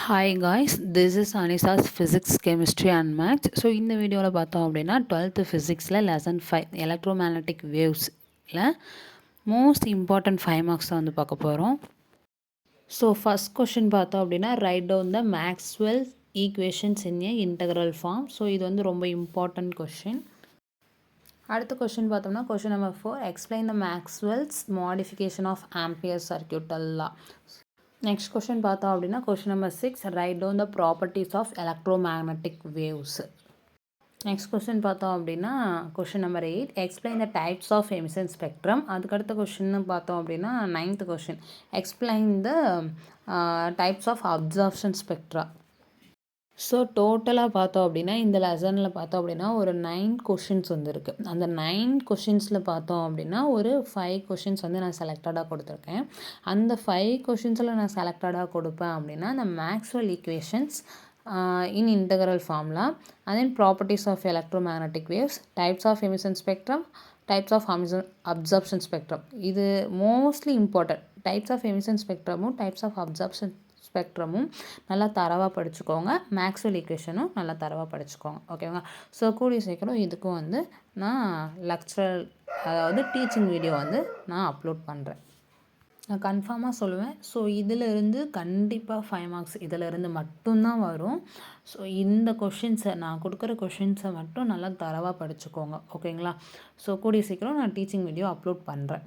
Hi guys, this is Anisa's physics chemistry and maths. So இந்த வீடியோவில் பார்த்தோம் அப்படின்னா 12th ஃபிசிக்ஸில் லெசன் 5 எலக்ட்ரோமேக்னட்டிக் வேவ்ஸில் மோஸ்ட் இம்பார்ட்டன்ட் 5 மார்க்ஸ் தான் வந்து பார்க்க போகிறோம். ஸோ ஃபஸ்ட் கொஷின் பார்த்தோம் அப்படின்னா write down the Maxwell equations in a integral form. So இது வந்து ரொம்ப இம்பார்ட்டன்ட் கொஷின். அடுத்த கொஷின் பார்த்தோம்னா question number 4 explain the Maxwell's modification of Ampere circuital law. Next question பார்த்தோம் அப்படின்னா question number 6 right down the properties of electromagnetic waves. Next question பார்த்தோம் அப்படின்னா question number 8 explain the types of emission spectrum. அதுக்கடுத்த கொஷின்னு பார்த்தோம் அப்படின்னா 9th question explain the types of absorption spectra. So டோட்டலாக பார்த்தோம் அப்படின்னா இந்த லெசனில் பார்த்தோம் அப்படின்னா ஒரு 9 கொஷின்ஸ் வந்துருக்கு. அந்த 9 கொஷின்ஸில் பார்த்தோம் அப்படின்னா ஒரு 5 கொஷின்ஸ் வந்து நான் செலக்டடாக கொடுத்துருக்கேன். அந்த 5 கொஷின்ஸில் நான் செலக்டடாக கொடுப்பேன் அப்படின்னா இந்த Maxwell equations in integral formula and then properties of electromagnetic waves, types of emission spectrum, types of absorption spectrum. இது mostly important. Types of emission ஸ்பெக்ட்ரமும் டைப்ஸ் ஆஃப் அப்சார்ப்ஷன் ஸ்பெக்ட்ரமும் நல்லா தரவாக படிச்சுக்கோங்க. மேக்ஸ்வெல் ஈக்குவேஷனும் நல்லா தரவாக படிச்சுக்கோங்க. ஓகேவா? ஸோ கூடிய சீக்கிரம் இதுக்கும் வந்து நான் லெக்சரல் அதாவது டீச்சிங் வீடியோ வந்து நான் அப்லோட் பண்ணுறேன். நான் கன்ஃபார்மாக சொல்லுவேன். ஸோ இதிலிருந்து கண்டிப்பாக 5 மார்க்ஸ் இதிலிருந்து மட்டும்தான் வரும். ஸோ இந்த கொஷின்ஸை நான் கொடுக்குற கொஷின்ஸை மட்டும் நல்லா தரவாக படிச்சுக்கோங்க. ஓகேங்களா? ஸோ கூடிய சீக்கிரம் நான் டீச்சிங் வீடியோ அப்லோட் பண்ணுறேன்.